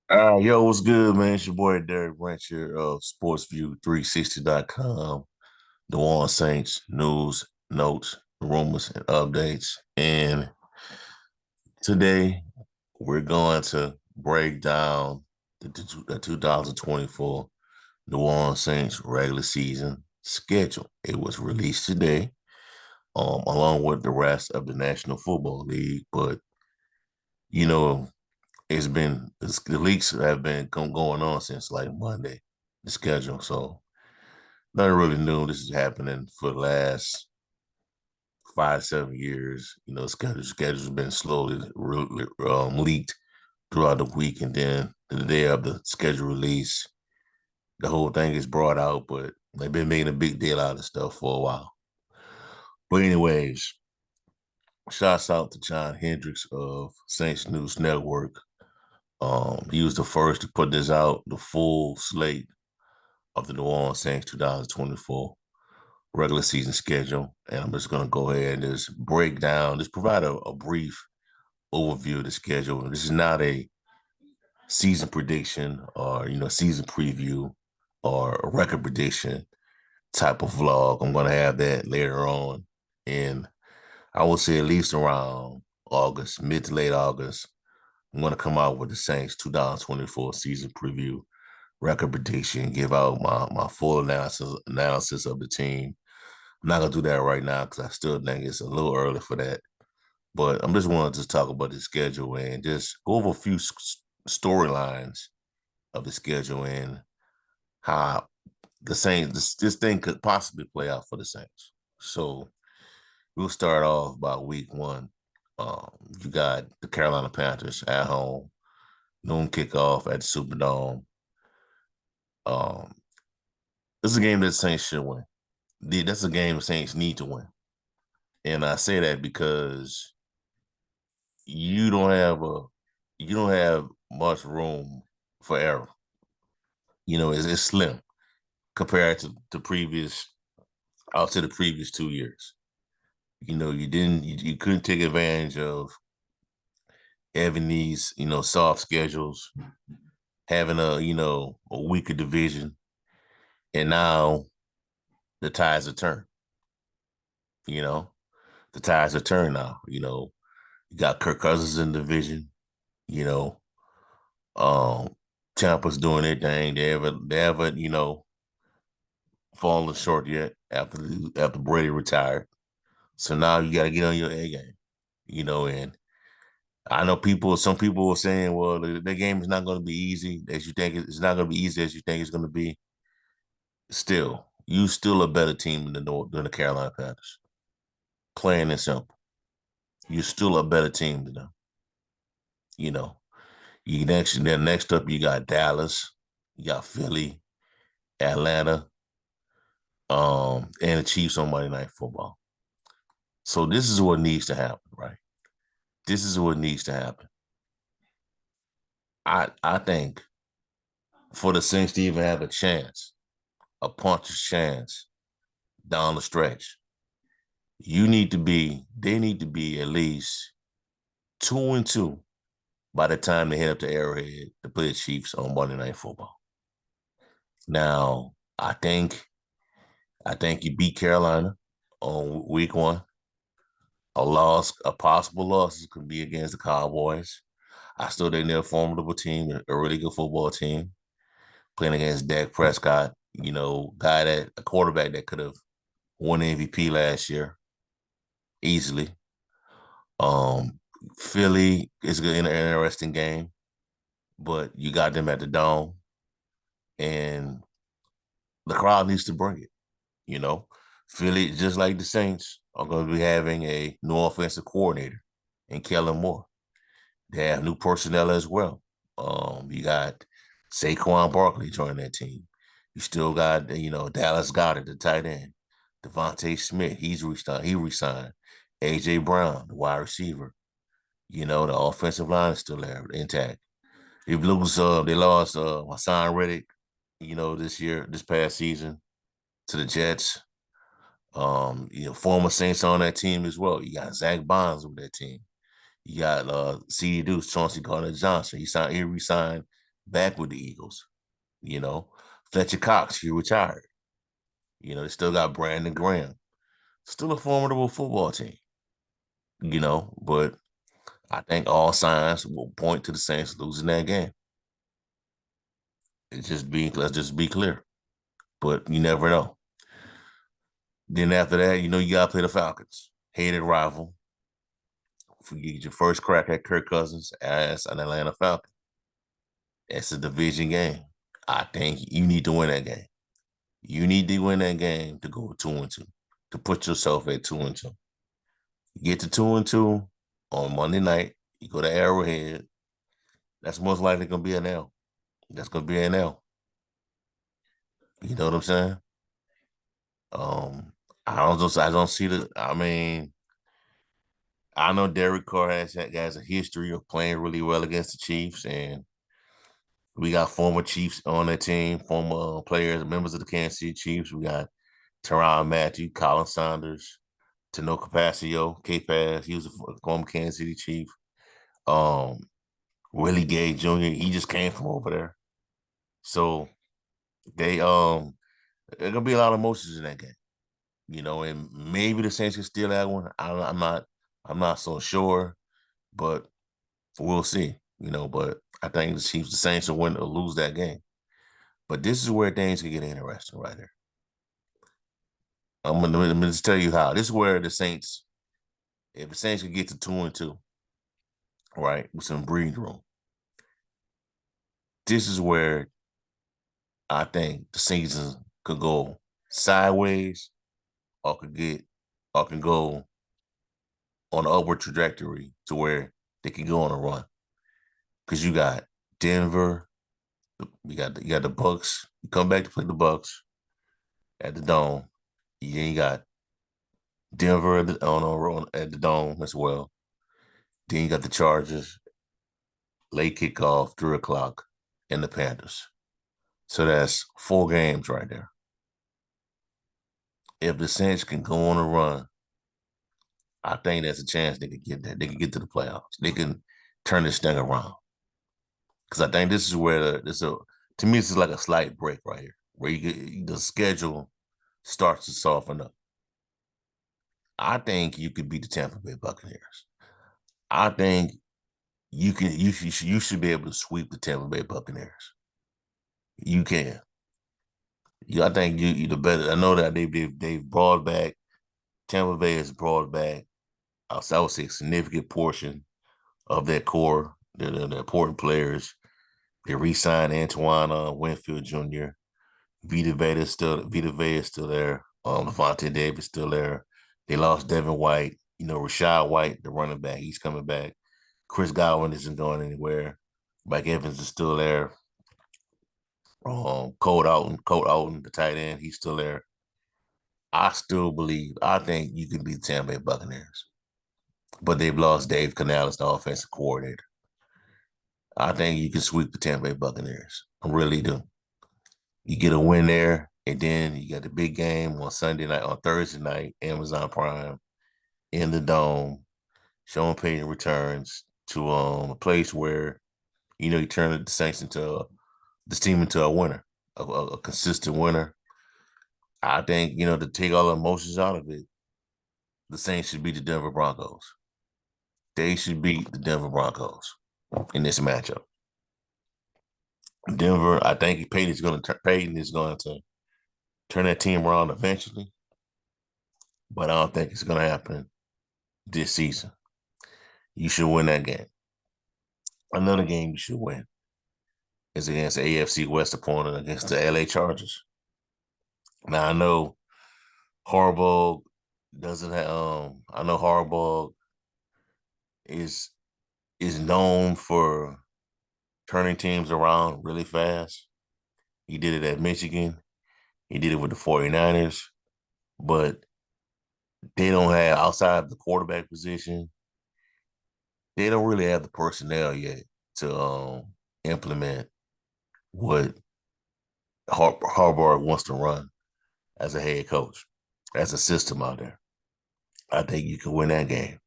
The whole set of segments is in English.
Yo, what's good, man? It's your boy Derek Branch here of SportsView360.com. The Warren Saints news, notes, rumors, and updates. And today we're going to break down the 2024 New Orleans Saints regular season schedule. It was released today, along with the rest of the National Football League. But you know, the leaks have been going on since like Monday, the schedule. So nothing really new. This is happening for the last 5 to 7 years. Schedule's been slowly leaked throughout the week, and then the day of the schedule release, the whole thing is brought out. But they've been making a big deal out of stuff for a while. But anyways, shouts out to John Hendricks of Saints News Network. He was the first to put this out, the full slate of the New Orleans Saints 2024 regular season schedule. And I'm just going to go ahead and just provide a brief overview of the schedule. This is not a season prediction or, season preview or a record prediction type of vlog. I'm going to have that later on. And I will say at least around August, mid to late August, I'm going to come out with the Saints 2024 season preview, record prediction, give out my full analysis of the team. I'm not gonna do that right now because I still think it's a little early for that. But I'm just wanting to talk about the schedule and just go over a few storylines of the schedule and how the Saints this thing could possibly play out for the Saints. So we'll start off by week one. You got the Carolina Panthers at home, noon kickoff at the Superdome. Um, this is a game that the Saints should win. That's a game the Saints need to win. And I say that because you don't have a you don't have much room for error. It's slim compared to the previous out to the previous 2 years. You couldn't take advantage of having these, soft schedules, having a weaker division, and now the tides are turned. You know, the tides are turned now. You got Kirk Cousins in the division. You know, um, Tampa's doing their thing. They haven't fallen short yet after Brady retired. So now you got to get on your A game. And I know some people were saying, well, the game is not going to be easy as you think it's not going to be easy as you think it's going to be. Still, you still a better team than the Carolina Panthers. Plain and simple, you're still a better team than them. You know, next up you got Dallas, you got Philly, Atlanta, and the Chiefs on Monday Night Football. So this is what needs to happen, right? This is what needs to happen. I think for the Saints to even have a chance, a puncher's chance down the stretch, they need to be at least 2-2 by the time they head up to Arrowhead to play the Chiefs on Monday Night Football. Now, I think you beat Carolina on week one. A possible loss could be against the Cowboys. I still think they're a formidable team, a really good football team, playing against Dak Prescott, a quarterback that could have won MVP last year easily. Um, Philly is an interesting game, but you got them at the Dome, and the crowd needs to bring it. You know, Philly, just like the Saints, are going to be having a new offensive coordinator in Kellen Moore. They have new personnel as well. You got Saquon Barkley joining that team. You still got, Dallas Goedert, the tight end. Devontae Smith, he resigned. AJ Brown, the wide receiver. The offensive line is still there, intact. They lost Hassan Reddick, this past season to the Jets. Former Saints on that team as well. You got Zach Bonds with that team. You got CD Deuce, Chauncey Gardner Johnson. He re-signed back with the Eagles. You know, Fletcher Cox, he retired. They still got Brandon Graham. Still a formidable football team, but I think all signs will point to the Saints losing that game. Let's just be clear. But you never know. Then after that, you gotta play the Falcons. Hated rival. You get your first crack at Kirk Cousins as an Atlanta Falcon. It's a division game. I think you need to win that game. You need to win that game to go 2-2, to put yourself at 2-2. You get to 2-2 on Monday night. You go to Arrowhead. That's most likely gonna be an L. That's gonna be an L. You know what I'm saying? Um, I don't see the. I mean, I know Derek Carr has a history of playing really well against the Chiefs, and we got former Chiefs on that team, former players, members of the Kansas City Chiefs. We got Tyrann Mathieu, Colin Saunders, Tano Capasio, K-Pass. He was a former Kansas City Chief. Um, Willie Gay Jr. He just came from over there. So they there's gonna be a lot of emotions in that game, and maybe the Saints can steal that one. I'm not so sure, but we'll see. But I think the Saints will win or lose that game. But this is where things can get interesting right here. Let me just tell you how. This is where if the Saints can get to 2-2, right, with some breathing room, this is where I think the season could go sideways or can go on an upward trajectory to where they can go on a run. Because you got Denver, you got the Bucks. You come back to play the Bucks at the Dome. Then you got Denver at the Dome as well. Then you got the Chargers, late kickoff, 3 o'clock, and the Panthers. So that's 4 games right there. If the Saints can go on a run, I think there's a chance they could get that. They can get to the playoffs. They can turn this thing around. Because I think this is where to me, this is like a slight break right here, where the schedule starts to soften up. I think you could beat the Tampa Bay Buccaneers. I think you should be able to sweep the Tampa Bay Buccaneers. You can. I think you the better. I know that they've brought back. Tampa Bay has brought back. I would say a significant portion of that core. The important players. They re-signed Antoine Winfield Jr. Vita Vea is still there. Levante Davis still there. They lost Devin White. Rashad White, the running back, he's coming back. Chris Godwin isn't going anywhere. Mike Evans is still there. Colt Alton, the tight end, he's still there. I think you can beat the Tampa Bay Buccaneers. But they've lost Dave Canales, the offensive coordinator. I think you can sweep the Tampa Bay Buccaneers. I really do. You get a win there, and then you got the big game on Thursday night, Amazon Prime, in the Dome. Sean Payton returns to a place where you turn the Saints this team into a winner, a consistent winner. I think to take all the emotions out of it, the Saints should beat the Denver Broncos. They should beat the Denver Broncos in this matchup. Denver, I think Payton is going to turn that team around eventually, but I don't think it's going to happen this season. You should win that game. Another game you should win is against the AFC West opponent against the LA Chargers. Now I know Harbaugh doesn't have. I know Harbaugh is known for turning teams around really fast. He did it at Michigan. He did it with the 49ers, but they don't have outside of the quarterback position. They don't really have the personnel yet to implement what Harbaugh wants to run as a head coach, as a system out there. I think you can win that game.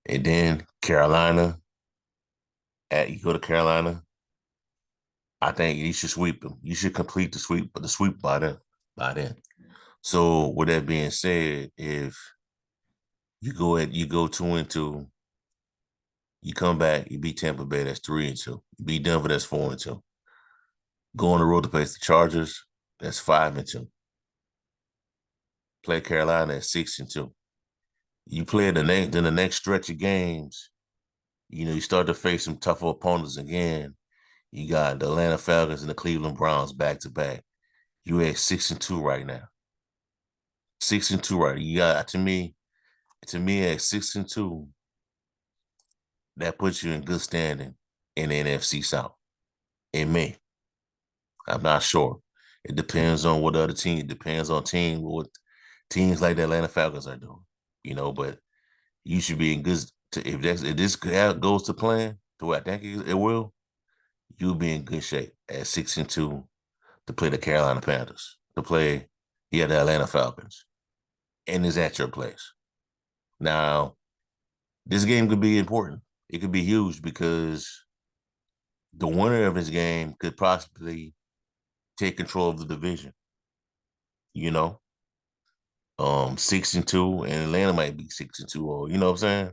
And then you go to Carolina I think you should sweep them. You should complete the sweep by then. By then. So with that being said, if you go 2-2, you come back, you beat Tampa Bay, that's 3-2. You beat Denver, that's 4-2. Go on the road to face the Chargers, that's 5-2. Play Carolina at 6-2. You play the next stretch of games, you start to face some tougher opponents again. You got the Atlanta Falcons and the Cleveland Browns back to back. You at 6-2 right now. 6-2 right. You got to me at 6-2, that puts you in good standing in the NFC South. It may. I'm not sure. It depends on what other team. It depends on what teams like the Atlanta Falcons are doing. But you should be in good. If this goes to plan, the way I think it will, you'll be in good shape at 6-2 to play the Carolina Panthers, to play the Atlanta Falcons, and is at your place. Now, this game could be important. It could be huge because the winner of this game could possibly take control of the division. You know, 6-2, and Atlanta might be 6-2, or you know what I'm saying.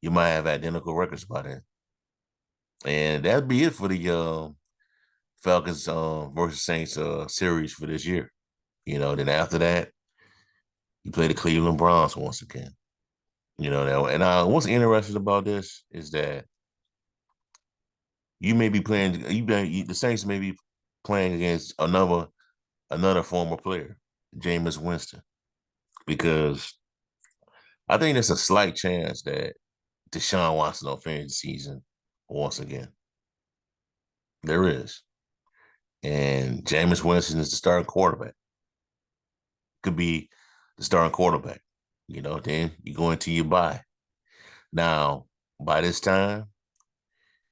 You might have identical records by then, and that'd be it for the Falcons versus Saints series for this year. Then after that, you play the Cleveland Browns once again. And what's interesting about this is that you may be playing. The Saints may be playing against another former player, Jameis Winston, because I think there's a slight chance that Deshaun Watson will finish the season once again. There is, and Jameis Winston is the starting quarterback. Could be the starting quarterback. Then you go into your bye. Now, by this time,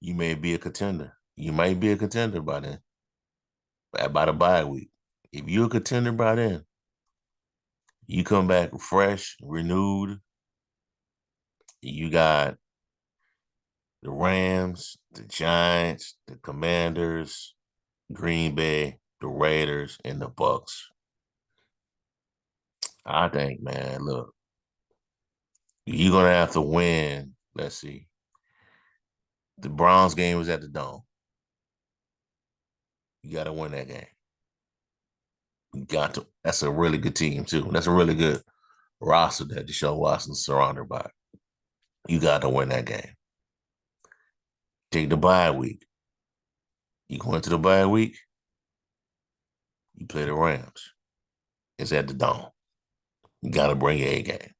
you may be a contender. You might be a contender by then, by the bye week. If you're a contender by then, you come back fresh, renewed. You got the Rams, the Giants, the Commanders, Green Bay, the Raiders, and the Bucks. I think, man, look, you're gonna have to win. Let's see. The Browns game was at the Dome. You got to win that game. You got to. That's a really good team too. That's a really good roster that Deshaun Watson's surrounded by. You got to win that game. Take the bye week. You go into the bye week. You play the Rams. It's at the Dome. You got to bring your A game.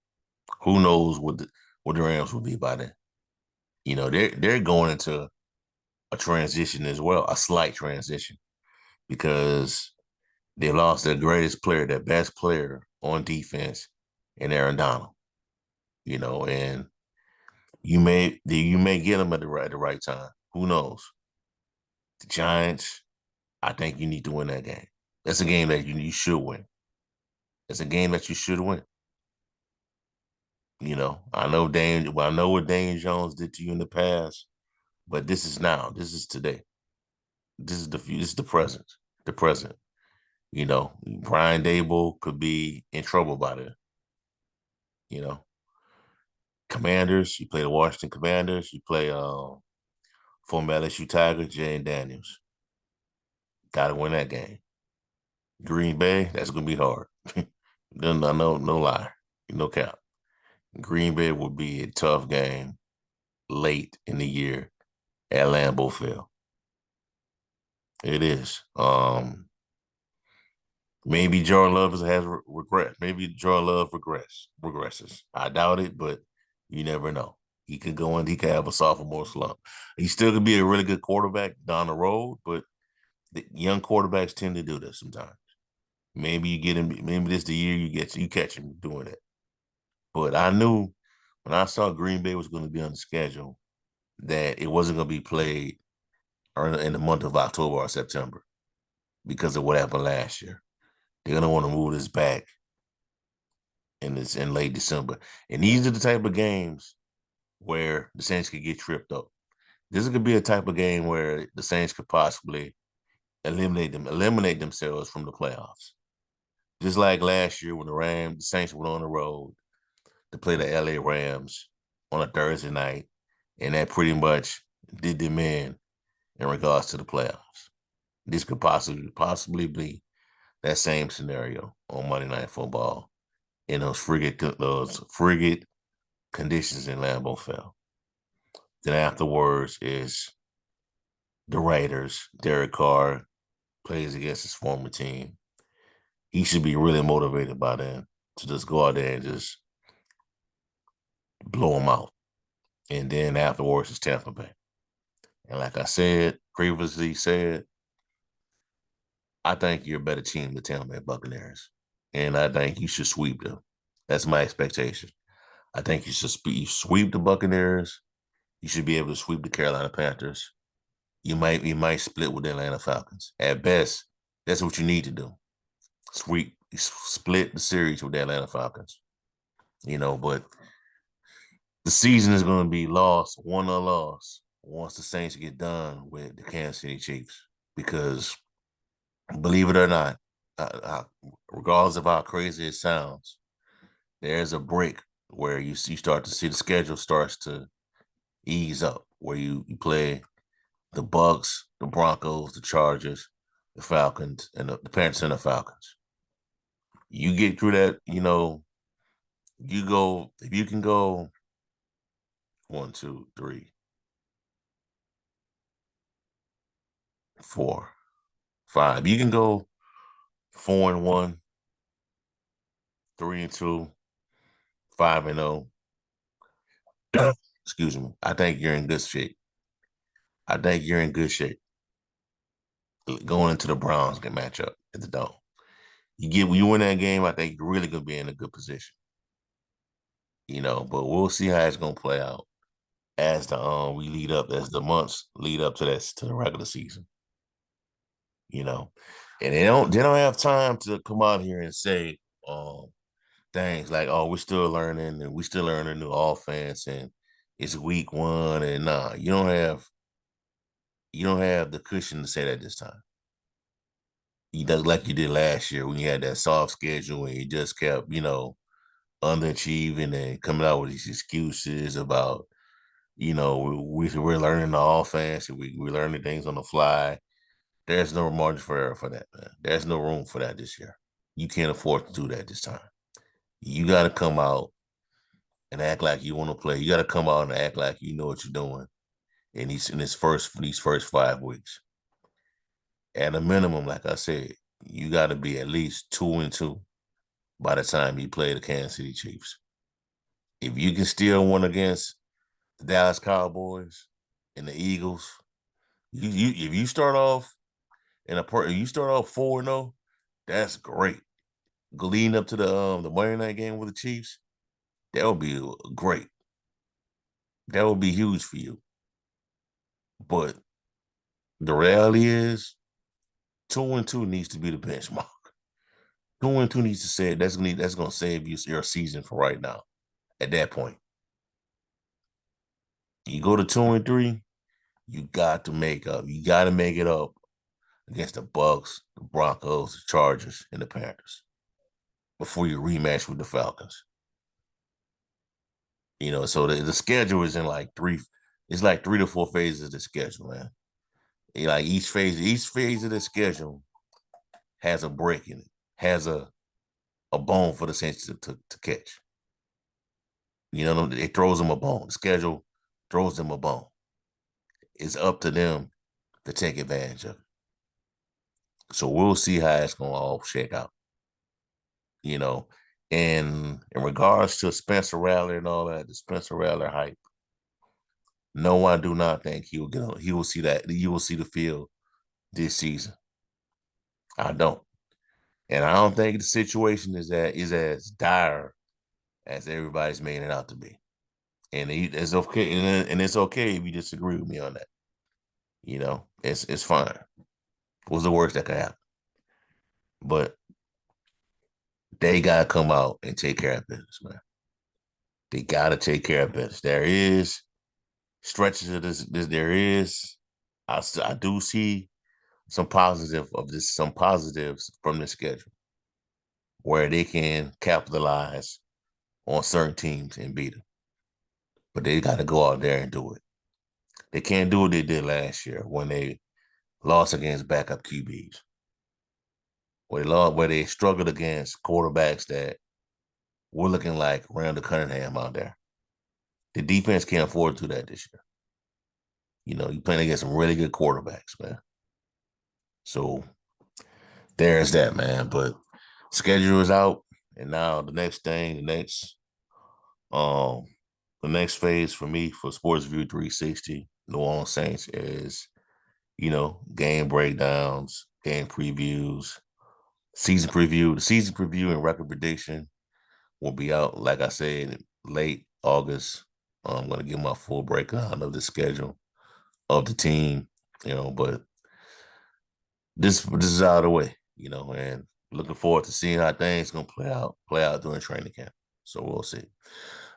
Who knows what the Rams will be by then? They're going into a transition as well, a slight transition, because they lost their greatest player, their best player on defense, in Aaron Donald. And you may get them at the right time. Who knows? The Giants, I think you need to win that game. That's a game that you should win. It's a game that you should win. I know what Daniel Jones did to you in the past, but this is now. This is today. This is the future. This is the present. The present. Brian Dable could be in trouble by then. You know, Commanders. You play the Washington Commanders. You play former LSU Tiger, Jane Daniels. Got to win that game. Green Bay, that's gonna be hard. No lie, no cap. Green Bay will be a tough game late in the year at Lambeau Field. It is. Maybe Jordan Love has regret. Maybe Jordan Love regresses. I doubt it, but you never know. He could go in. He could have a sophomore slump. He still could be a really good quarterback down the road, but the young quarterbacks tend to do this sometimes. Maybe you get him. Maybe this the year you catch him doing it. But I knew when I saw Green Bay was going to be on the schedule that it wasn't going to be played in the month of October or September because of what happened last year. They're going to want to move this back in late December. And these are the type of games where the Saints could get tripped up. This could be a type of game where the Saints could possibly eliminate themselves from the playoffs. Just like last year when the Saints went on the road to play the LA Rams on a Thursday night, and that pretty much did them in regards to the playoffs. This could possibly be that same scenario on Monday Night Football in those frigid conditions in Lambeau Field. Then afterwards is the Raiders. Derek Carr plays against his former team. He should be really motivated by then to just go out there and just blow them out. And then afterwards is Tampa Bay. And like I said, previously said, I think you're a better team than the Tampa Bay Buccaneers. And I think you should sweep them. That's my expectation. I think you should sweep the Buccaneers. You should be able to sweep the Carolina Panthers. You might split with the Atlanta Falcons. At best, that's what you need to do. Split the series with the Atlanta Falcons. But the season is going to be won or lost, once the Saints get done with the Kansas City Chiefs. Because believe it or not, regardless of how crazy it sounds, there's a break where you start to see the schedule starts to ease up, where you play the Bucks, the Broncos, the Chargers, the Falcons, and the Panthers and the Falcons. You get through that, you go, if you can go 1, 2, 3, 4, 5. You can go 4-1, 3-2, 5-0. Excuse me. I think you're in good shape. I think you're in good shape going into the Browns game matchup at the Dome. You win that game, I think you're really gonna be in a good position. But we'll see how it's gonna play out as as the months lead up to the regular season. You know, and they don't have time to come out here and say things like, "Oh, we're still learning and we still learning new offense and it's week one," and nah, you don't have the cushion to say that this time. You does like you did last year when you had that soft schedule and you just kept, underachieving and coming out with these excuses about, we're learning the offense and we're learning things on the fly. There's no margin for error for that, man. There's no room for that this year. You can't afford to do that this time. You got to come out and act like you want to play. You got to come out and act like you know what you're doing these first 5 weeks. At a minimum, like I said, you got to be at least 2-2 by the time you play the Kansas City Chiefs. If you can still win against the Dallas Cowboys and the Eagles, if you start off you start off 4-0, that's great. Leading up to the Monday night game with the Chiefs, that would be great. That would be huge for you. But the reality is, 2-2 needs to be the benchmark. 2-2 needs to say that's gonna save you your season for right now. At that point, you go to 2-3, you got to make up. You got to make it up against the Bucks, the Broncos, the Chargers, and the Panthers before you rematch with the Falcons. So the schedule is in like three. It's like 3 to 4 phases of the schedule, man. Like each phase of the schedule has a break in it, has a bone for the Saints to catch. It throws them a bone. The schedule throws them a bone. It's up to them to take advantage of it. So we'll see how it's gonna all shake out. You know, and in regards to Spencer Rattler and all that, the Spencer Rattler hype. No, I do not think he will get on. He will see that. You will see the field this season. I don't, and I don't think the situation is as dire as everybody's making it out to be. And it's okay, and it's okay if you disagree with me on that. It's fine. What's the worst that could happen? But they gotta come out and take care of business, man. They gotta take care of business. There is stretches of this there is. I do see some positives from the schedule where they can capitalize on certain teams and beat them. But they got to go out there and do it. They can't do what they did last year when they lost against backup QBs, where they struggled against quarterbacks that were looking like Randall Cunningham out there. The defense can't afford to do that this year. You know, you're playing against some really good quarterbacks, man. So there's that, man. But schedule is out, and now um, the next phase for me for Sports View 360, New Orleans Saints is, game breakdowns, game previews, season preview. The season preview and record prediction will be out, like I said, late August. I'm gonna give my full breakdown of the schedule of the team, but this is out of the way, and looking forward to seeing how things gonna play out during training camp. So we'll see.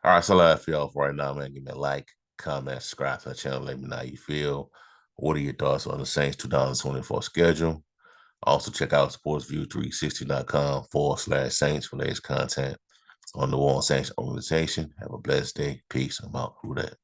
All right, so that's for y'all for right now, man. Give me a like, comment, subscribe to the channel. Let me know how you feel. What are your thoughts on the Saints 2024 schedule? Also, check out sportsview360.com/Saints for latest content on the New Orleans Saints organization. Have a blessed day. Peace. I'm out. Who that?